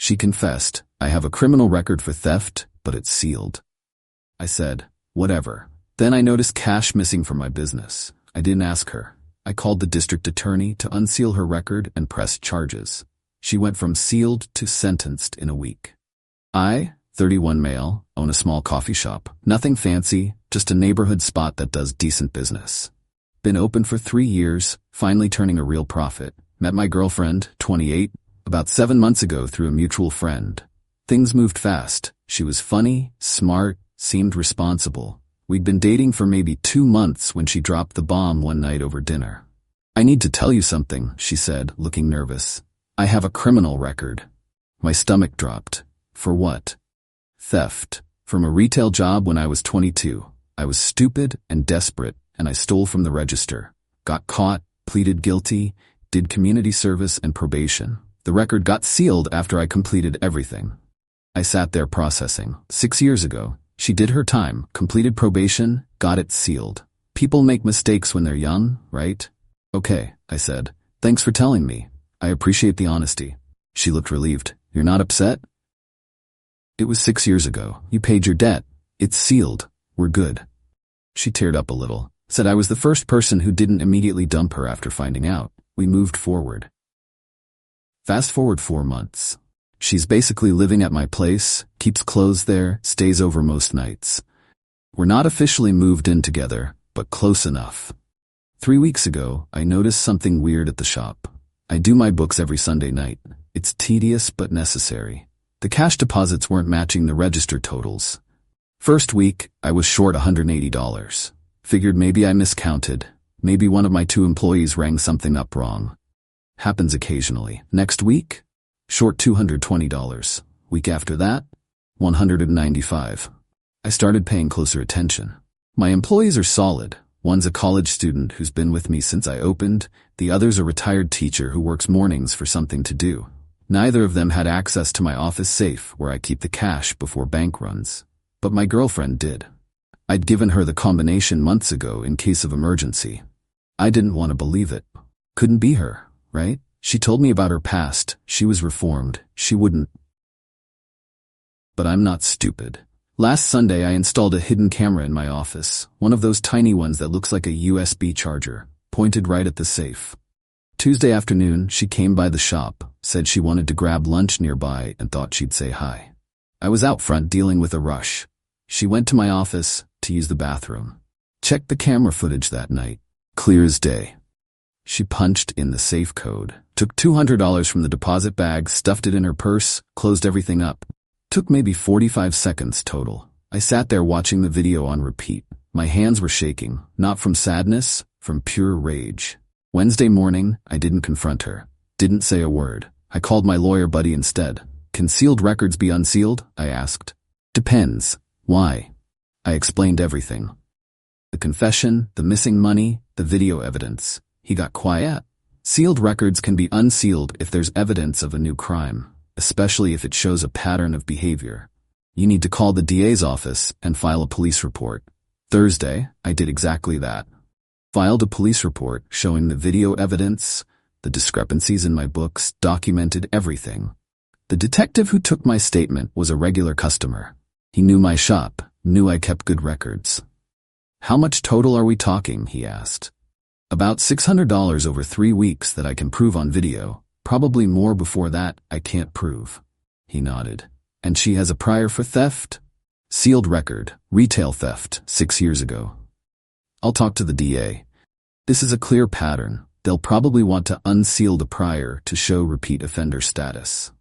She confessed, "I have a criminal record for theft, but it's sealed." I said, "Whatever." Then I noticed cash missing from my business. I didn't ask her. I called the district attorney to unseal her record and pressed charges. She went from sealed to sentenced in a week. I, 31 male, own a small coffee shop. Nothing fancy, just a neighborhood spot that does decent business. Been open for 3 years, finally turning a real profit. Met my girlfriend, 28, about 7 months ago through a mutual friend. Things moved fast. She was funny, smart, seemed responsible. We'd been dating for maybe 2 months when she dropped the bomb one night over dinner. "I need to tell you something," she said, looking nervous. "I have a criminal record." My stomach dropped. For what? Theft. From a retail job when I was 22. I was stupid and desperate, and I stole from the register. Got caught, pleaded guilty, did community service and probation. The record got sealed after I completed everything. I sat there processing. 6 years ago, she did her time, completed probation, got it sealed. People make mistakes when they're young, right? "Okay," I said. "Thanks for telling me. I appreciate the honesty." She looked relieved. "You're not upset?" "It was 6 years ago. You paid your debt. It's sealed. We're good." She teared up a little, said I was the first person who didn't immediately dump her after finding out. We moved forward. Fast forward 4 months. She's basically living at my place, keeps clothes there, stays over most nights. We're not officially moved in together, but close enough. 3 weeks ago, I noticed something weird at the shop. I do my books every Sunday night. It's tedious but necessary. The cash deposits weren't matching the register totals. First week, I was short $180. Figured maybe I miscounted. Maybe one of my 2 employees rang something up wrong. Happens occasionally. Next week, short $220. Week after that, $195. I started paying closer attention. My employees are solid. One's a college student who's been with me since I opened. The other's a retired teacher who works mornings for something to do. Neither of them had access to my office safe where I keep the cash before bank runs. But my girlfriend did. I'd given her the combination months ago in case of emergency. I didn't want to believe it. Couldn't be her, right? She told me about her past. She was reformed. She wouldn't. But I'm not stupid. Last Sunday I installed a hidden camera in my office, one of those tiny ones that looks like a USB charger, pointed right at the safe. Tuesday afternoon, she came by the shop, said she wanted to grab lunch nearby and thought she'd say hi. I was out front dealing with a rush. She went to my office to use the bathroom. Checked the camera footage that night. Clear as day. She punched in the safe code, took $200 from the deposit bag, stuffed it in her purse, closed everything up. Took maybe 45 seconds total. I sat there watching the video on repeat. My hands were shaking, not from sadness, from pure rage. Wednesday morning, I didn't confront her. Didn't say a word. I called my lawyer buddy instead. "Can sealed records be unsealed?" I asked. "Depends. Why?" I explained everything. The confession, the missing money, the video evidence. He got quiet. Sealed records can be unsealed if there's evidence of a new crime, especially if it shows a pattern of behavior. You need to call the DA's office and file a police report. Thursday, I did exactly that. Filed a police report showing the video evidence, the discrepancies in my books, documented everything. The detective who took my statement was a regular customer. He knew my shop, knew I kept good records. "How much total are we talking?" he asked. "About $600 over 3 weeks that I can prove on video. Probably more before that I can't prove." He nodded. "And she has a prior for theft?" "Sealed record, retail theft, 6 years ago." "I'll talk to the DA. This is a clear pattern. They'll probably want to unseal the prior to show repeat offender status."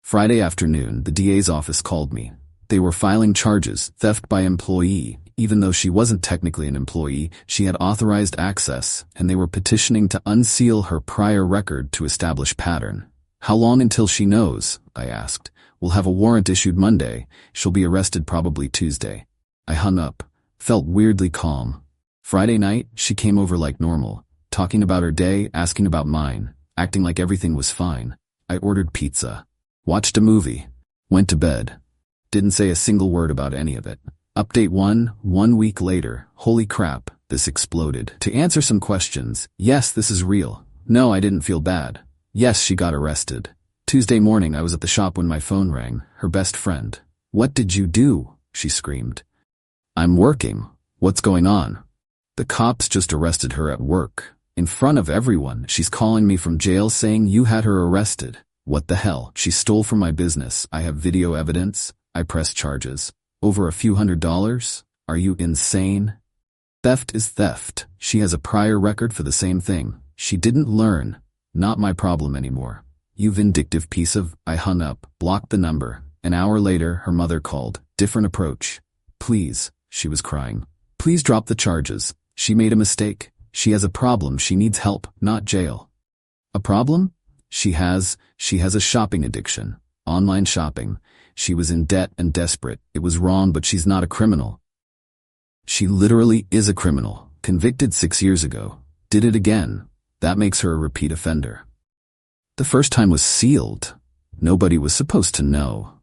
Friday afternoon, the DA's office called me. They were filing charges, theft by employee. Even though she wasn't technically an employee, she had authorized access, and they were petitioning to unseal her prior record to establish pattern. "How long until she knows?" I asked. "We'll have a warrant issued Monday. She'll be arrested probably Tuesday." I hung up, felt weirdly calm. Friday night, she came over like normal, talking about her day, asking about mine, acting like everything was fine. I ordered pizza, watched a movie, went to bed. Didn't say a single word about any of it. Update 1 week later. Holy crap, this exploded. To answer some questions, yes, this is real. No, I didn't feel bad. Yes, she got arrested. Tuesday morning, I was at the shop when my phone rang. Her best friend. "What did you do?" she screamed. "I'm working. What's going on?" "The cops just arrested her at work. In front of everyone, she's calling me from jail saying you had her arrested." "What the hell? She stole from my business. I have video evidence." I pressed charges. "Over a few $100s? Are you insane?" Theft is theft. She has a prior record for the same thing. She didn't learn. Not my problem anymore. "You vindictive piece of..." I hung up, blocked the number. An hour later, her mother called. Different approach. "Please," she was crying. "Please drop the charges. She made a mistake. She has a problem. She needs help, not jail." "A problem?" She has a shopping addiction. Online shopping. She was in debt and desperate. It was wrong, but she's not a criminal. She literally is a criminal. Convicted 6 years ago. Did it again. That makes her a repeat offender. The first time was sealed. Nobody was supposed to know.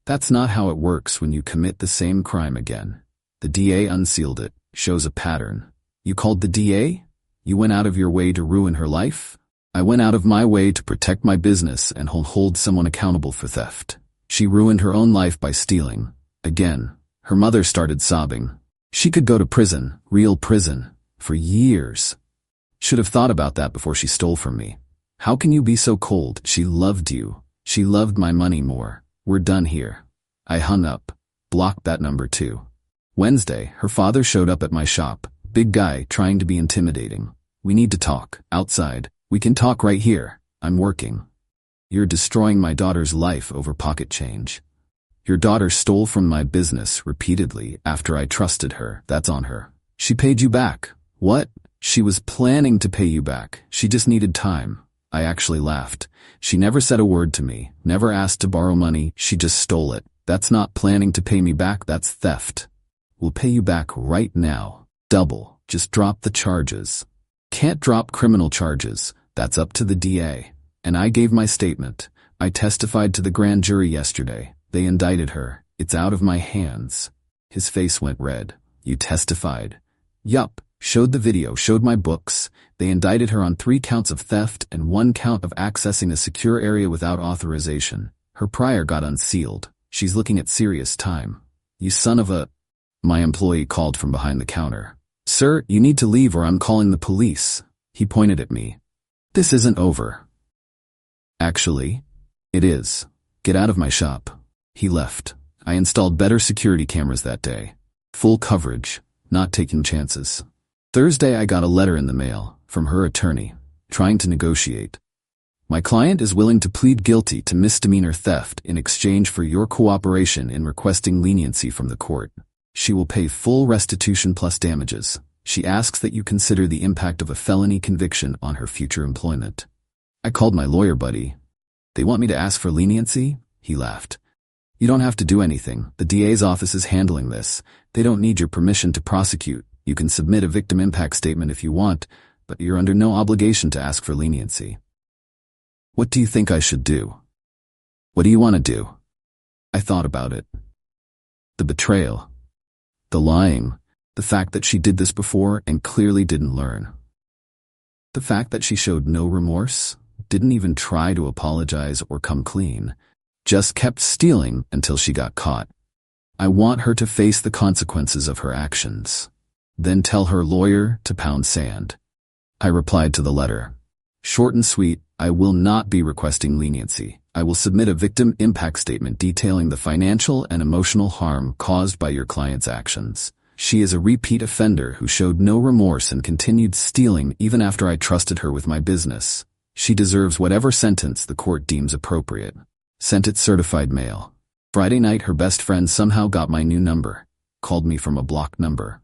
That's not how it works when you commit the same crime again. The DA unsealed it. Shows a pattern. You called the DA? You went out of your way to ruin her life? I went out of my way to protect my business and hold someone accountable for theft. She ruined her own life by stealing. Again. Her mother started sobbing. She could go to prison, real prison, for years. Should have thought about that before she stole from me. How can you be so cold? She loved you. She loved my money more. We're done here. I hung up. Blocked that number too. Wednesday, her father showed up at my shop. Big guy, trying to be intimidating. "We need to talk. Outside. We can talk right here. I'm working." "You're destroying my daughter's life over pocket change." "Your daughter stole from my business repeatedly after I trusted her. That's on her. She paid you back." "What?" "She was planning to pay you back. She just needed time." I actually laughed. She never said a word to me, never asked to borrow money. She just stole it. That's not planning to pay me back. That's theft. "We'll pay you back right now. Double. Just drop the charges." "Can't drop criminal charges. That's up to the DA." And I gave my statement. I testified to the grand jury yesterday. They indicted her. It's out of my hands. His face went red. "You testified?" "Yup. Showed the video, showed my books. They indicted her on 3 counts of theft and 1 count of accessing a secure area without authorization. Her prior got unsealed. She's looking at serious time." "You son of a..." My employee called from behind the counter. "Sir, you need to leave or I'm calling the police." He pointed at me. "This isn't over." "Actually, it is. Get out of my shop." He left. I installed better security cameras that day. Full coverage, not taking chances. Thursday I got a letter in the mail, from her attorney, trying to negotiate. "My client is willing to plead guilty to misdemeanor theft in exchange for your cooperation in requesting leniency from the court. She will pay full restitution plus damages. She asks that you consider the impact of a felony conviction on her future employment." I called my lawyer buddy. "They want me to ask for leniency?" He laughed. "You don't have to do anything. The DA's office is handling this. They don't need your permission to prosecute. You can submit a victim impact statement if you want, but you're under no obligation to ask for leniency." "What do you think I should do?" "What do you want to do?" I thought about it. The betrayal. The lying. The fact that she did this before and clearly didn't learn. The fact that she showed no remorse, didn't even try to apologize or come clean, just kept stealing until she got caught. I want her to face the consequences of her actions. Then tell her lawyer to pound sand. I replied to the letter. Short and sweet, I will not be requesting leniency. I will submit a victim impact statement detailing the financial and emotional harm caused by your client's actions. She is a repeat offender who showed no remorse and continued stealing even after I trusted her with my business. She deserves whatever sentence the court deems appropriate. Sent it certified mail. Friday night her best friend somehow got my new number. Called me from a blocked number.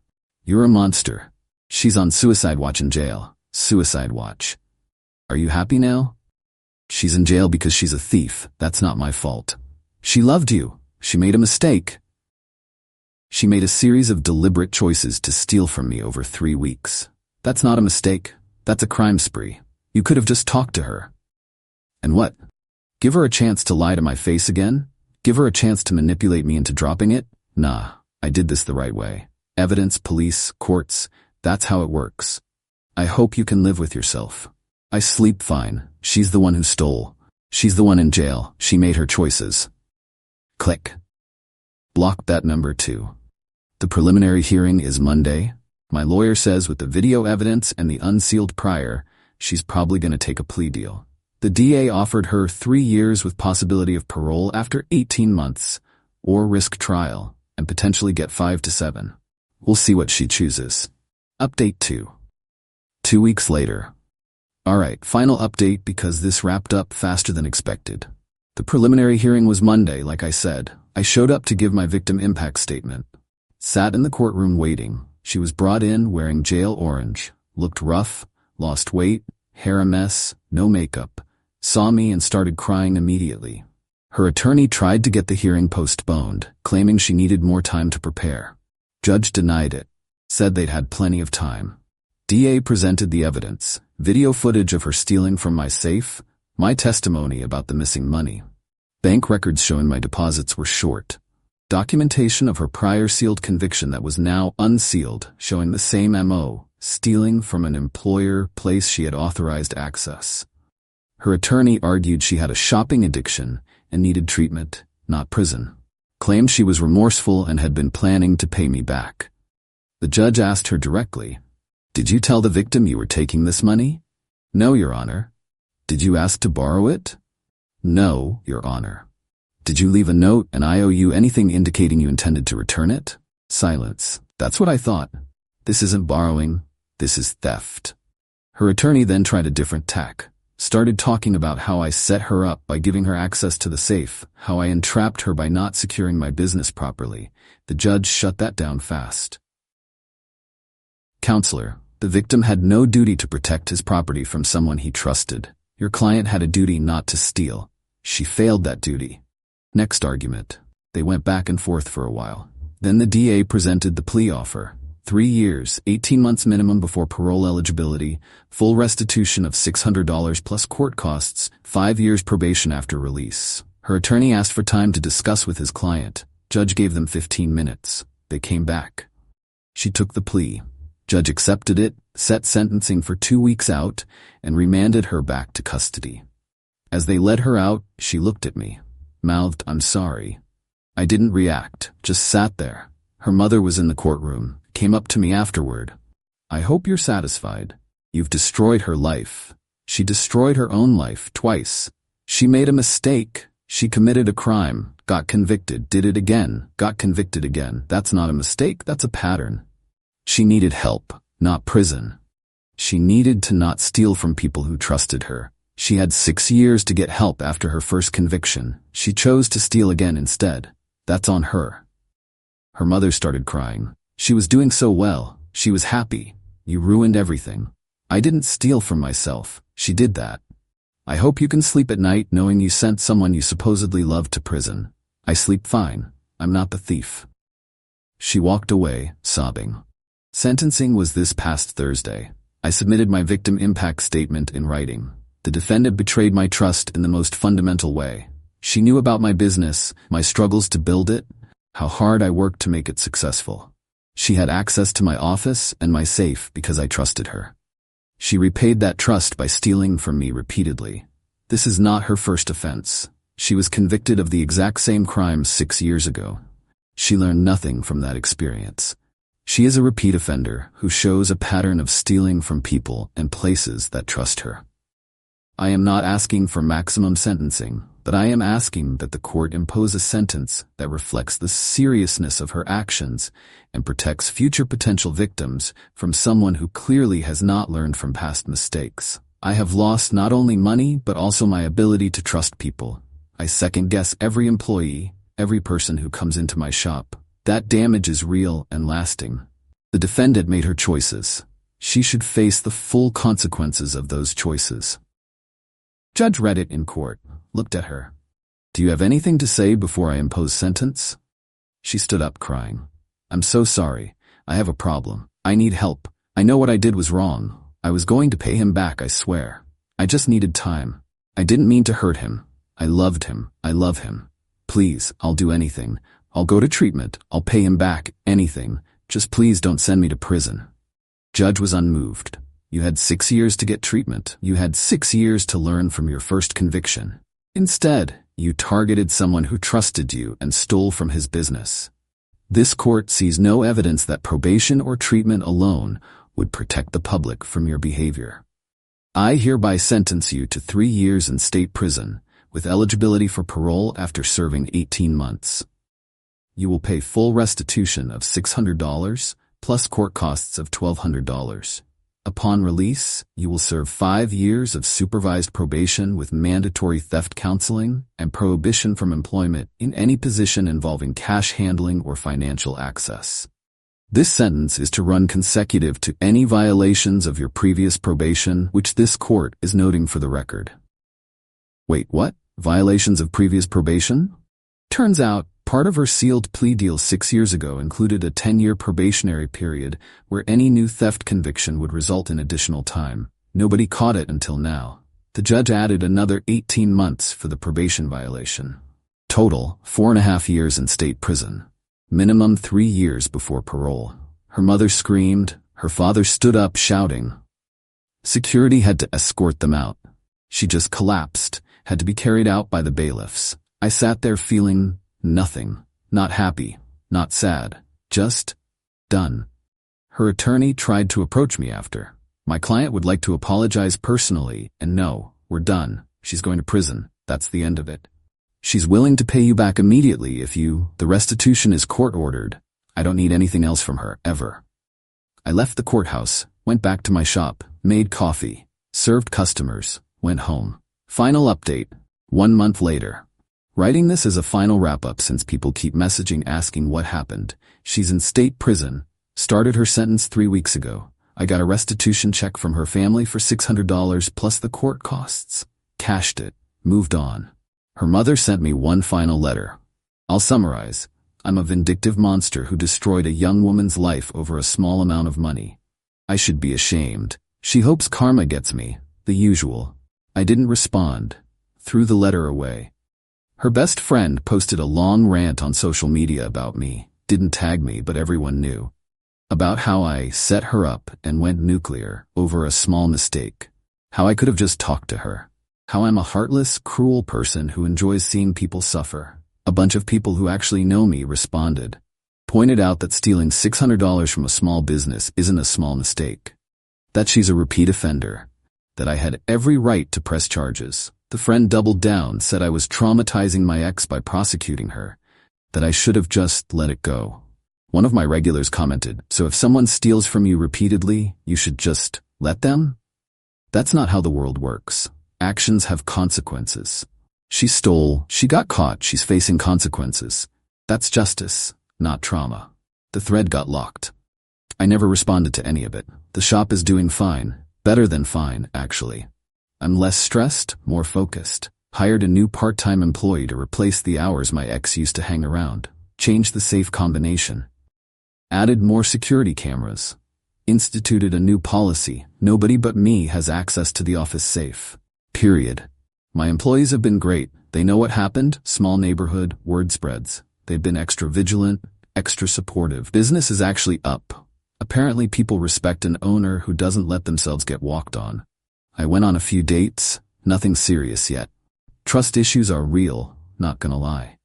"You're a monster. She's on suicide watch in jail. Suicide watch. Are you happy now? She's in jail because she's a thief. That's not my fault. She loved you. She made a mistake. She made a series of deliberate choices to steal from me over 3 weeks. That's not a mistake. That's a crime spree. You could have just talked to her. And what? Give her a chance to lie to my face again? Give her a chance to manipulate me into dropping it? Nah, I did this the right way. Evidence, police, courts, that's how it works. I hope you can live with yourself. I sleep fine. She's the one who stole. She's the one in jail. She made her choices. Click. Block that number too. The preliminary hearing is Monday. My lawyer says with the video evidence and the unsealed prior, she's probably going to take a plea deal. The DA offered her 3 years with possibility of parole after 18 months, or risk trial, and potentially get 5 to 7. We'll see what she chooses. Update 2. 2 weeks later. Alright, final update because this wrapped up faster than expected. The preliminary hearing was Monday, like I said. I showed up to give my victim impact statement. Sat in the courtroom waiting. She was brought in wearing jail orange, looked rough, lost weight, hair a mess, no makeup, saw me and started crying immediately. Her attorney tried to get the hearing postponed, claiming she needed more time to prepare. Judge denied it, said they'd had plenty of time. DA presented the evidence, video footage of her stealing from my safe, my testimony about the missing money. Bank records showing my deposits were short. Documentation of her prior sealed conviction that was now unsealed, showing the same MO, stealing from an employer place she had authorized access. Her attorney argued she had a shopping addiction and needed treatment, not prison. Claimed she was remorseful and had been planning to pay me back. The judge asked her directly, "Did you tell the victim you were taking this money?" "No, Your Honor." "Did you ask to borrow it?" "No, Your Honor." "Did you leave a note and I owe you anything indicating you intended to return it?" Silence. "That's what I thought. This isn't borrowing, this is theft." Her attorney then tried a different tack. Started talking about how I set her up by giving her access to the safe, how I entrapped her by not securing my business properly. The judge shut that down fast. Counselor, the victim had no duty to protect his property from someone he trusted. Your client had a duty not to steal. She failed that duty. Next argument. They went back and forth for a while. Then the DA presented the plea offer. 3 years, 18 months minimum before parole eligibility, full restitution of $600 plus court costs, 5 years probation after release. Her attorney asked for time to discuss with his client. Judge gave them 15 minutes. They came back. She took the plea. Judge accepted it, set sentencing for 2 weeks out, and remanded her back to custody. As they led her out, she looked at me, mouthed, "I'm sorry." I didn't react, just sat there. Her mother was in the courtroom, came up to me afterward. "I hope you're satisfied. You've destroyed her life. She destroyed her own life twice. She made a mistake. She committed a crime, got convicted, did it again, got convicted again. That's not a mistake, that's a pattern. She needed help, not prison. She needed to not steal from people who trusted her. She had 6 years to get help after her first conviction. She chose to steal again instead. That's on her." Her mother started crying. "She was doing so well. She was happy. You ruined everything. I didn't steal from myself. She did that. I hope you can sleep at night knowing you sent someone you supposedly loved to prison. I sleep fine. I'm not the thief." She walked away, sobbing. Sentencing was this past Thursday. I submitted my victim impact statement in writing. The defendant betrayed my trust in the most fundamental way. She knew about my business, my struggles to build it, how hard I worked to make it successful. She had access to my office and my safe because I trusted her. She repaid that trust by stealing from me repeatedly. This is not her first offense. She was convicted of the exact same crime 6 years ago. She learned nothing from that experience. She is a repeat offender who shows a pattern of stealing from people and places that trust her. I am not asking for maximum sentencing, but I am asking that the court impose a sentence that reflects the seriousness of her actions and protects future potential victims from someone who clearly has not learned from past mistakes. I have lost not only money but also my ability to trust people. I second-guess every employee, every person who comes into my shop. That damage is real and lasting. The defendant made her choices. She should face the full consequences of those choices. Judge read it in court, looked at her. "Do you have anything to say before I impose sentence?" She stood up crying. "I'm so sorry. I have a problem. I need help. I know what I did was wrong. I was going to pay him back, I swear. I just needed time. I didn't mean to hurt him. I loved him. I love him. Please, I'll do anything. I'll go to treatment. I'll pay him back, anything. Just please don't send me to prison." Judge was unmoved. You had 6 years to get treatment. You had 6 years to learn from your first conviction. Instead, you targeted someone who trusted you and stole from his business. This court sees no evidence that probation or treatment alone would protect the public from your behavior. I hereby sentence you to 3 years in state prison, with eligibility for parole after serving 18 months. You will pay full restitution of $600, plus court costs of $1,200. Upon release, you will serve 5 years of supervised probation with mandatory theft counseling and prohibition from employment in any position involving cash handling or financial access. This sentence is to run consecutive to any violations of your previous probation, which this court is noting for the record. Wait, what? Violations of previous probation? Turns out, part of her sealed plea deal 6 years ago included a 10-year probationary period where any new theft conviction would result in additional time. Nobody caught it until now. The judge added another 18 months for the probation violation. Total, 4.5 years in state prison. Minimum 3 years before parole. Her mother screamed. Her father stood up shouting. Security had to escort them out. She just collapsed, had to be carried out by the bailiffs. I sat there feeling nothing, not happy, not sad, just done. Her attorney tried to approach me after. My client would like to apologize personally, and no, we're done. She's going to prison. That's the end of it. She's willing to pay you back immediately if the restitution is court-ordered. I don't need anything else from her, ever. I left the courthouse, went back to my shop, made coffee, served customers, went home. Final update, 1 month later. Writing this as a final wrap-up since people keep messaging asking what happened. She's in state prison, started her sentence 3 weeks ago. I got a restitution check from her family for $600 plus the court costs. Cashed it, moved on. Her mother sent me one final letter. I'll summarize. I'm a vindictive monster who destroyed a young woman's life over a small amount of money. I should be ashamed. She hopes karma gets me, the usual. I didn't respond. Threw the letter away. Her best friend posted a long rant on social media about me, didn't tag me but everyone knew. About how I set her up and went nuclear over a small mistake. How I could have just talked to her. How I'm a heartless, cruel person who enjoys seeing people suffer. A bunch of people who actually know me responded. Pointed out that stealing $600 from a small business isn't a small mistake. That she's a repeat offender. That I had every right to press charges. The friend doubled down, said I was traumatizing my ex by prosecuting her, that I should have just let it go. One of my regulars commented, so if someone steals from you repeatedly, you should just let them? That's not how the world works. Actions have consequences. She stole, she got caught, she's facing consequences. That's justice, not trauma. The thread got locked. I never responded to any of it. The shop is doing fine. Better than fine, actually. I'm less stressed, more focused. Hired a new part-time employee to replace the hours my ex used to hang around. Changed the safe combination. Added more security cameras. Instituted a new policy. Nobody but me has access to the office safe. Period. My employees have been great. They know what happened. Small neighborhood, word spreads. They've been extra vigilant, extra supportive. Business is actually up. Apparently people respect an owner who doesn't let themselves get walked on. I went on a few dates, nothing serious yet. Trust issues are real, not gonna lie.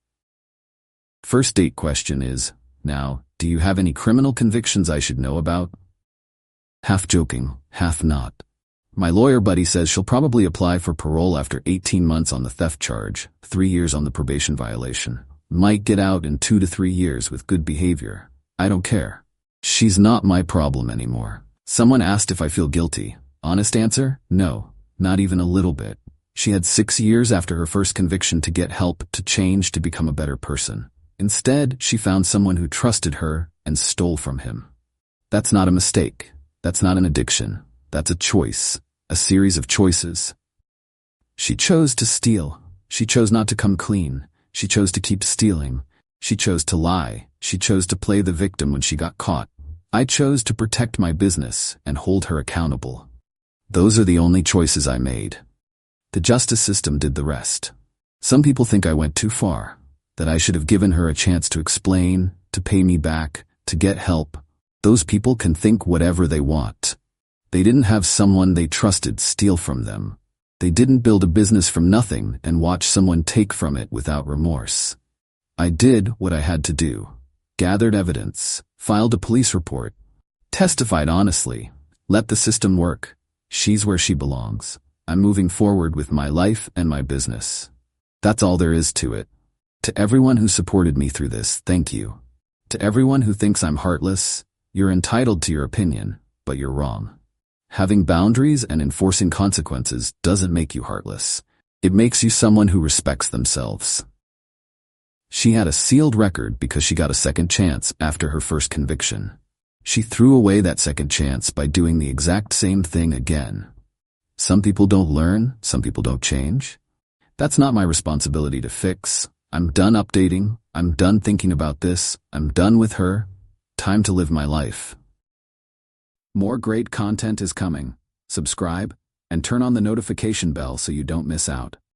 First date question is, now, do you have any criminal convictions I should know about? Half joking, half not. My lawyer buddy says she'll probably apply for parole after 18 months on the theft charge, 3 years on the probation violation. Might get out in 2 to 3 years with good behavior. I don't care. She's not my problem anymore. Someone asked if I feel guilty. Honest answer? No, not even a little bit. She had 6 years after her first conviction to get help, to change, to become a better person. Instead, she found someone who trusted her and stole from him. That's not a mistake. That's not an addiction. That's a choice. A series of choices. She chose to steal. She chose not to come clean. She chose to keep stealing. She chose to lie. She chose to play the victim when she got caught. I chose to protect my business and hold her accountable. Those are the only choices I made. The justice system did the rest. Some people think I went too far, that I should have given her a chance to explain, to pay me back, to get help. Those people can think whatever they want. They didn't have someone they trusted steal from them. They didn't build a business from nothing and watch someone take from it without remorse. I did what I had to do. Gathered evidence, filed a police report, testified honestly, let the system work. She's where she belongs. I'm moving forward with my life and my business. That's all there is to it. To everyone who supported me through this, thank you. To everyone who thinks I'm heartless, you're entitled to your opinion, but you're wrong. Having boundaries and enforcing consequences doesn't make you heartless. It makes you someone who respects themselves. She had a sealed record because she got a second chance after her first conviction. She threw away that second chance by doing the exact same thing again. Some people don't learn, some people don't change. That's not my responsibility to fix. I'm done updating, I'm done thinking about this, I'm done with her. Time to live my life. More great content is coming. Subscribe and turn on the notification bell so you don't miss out.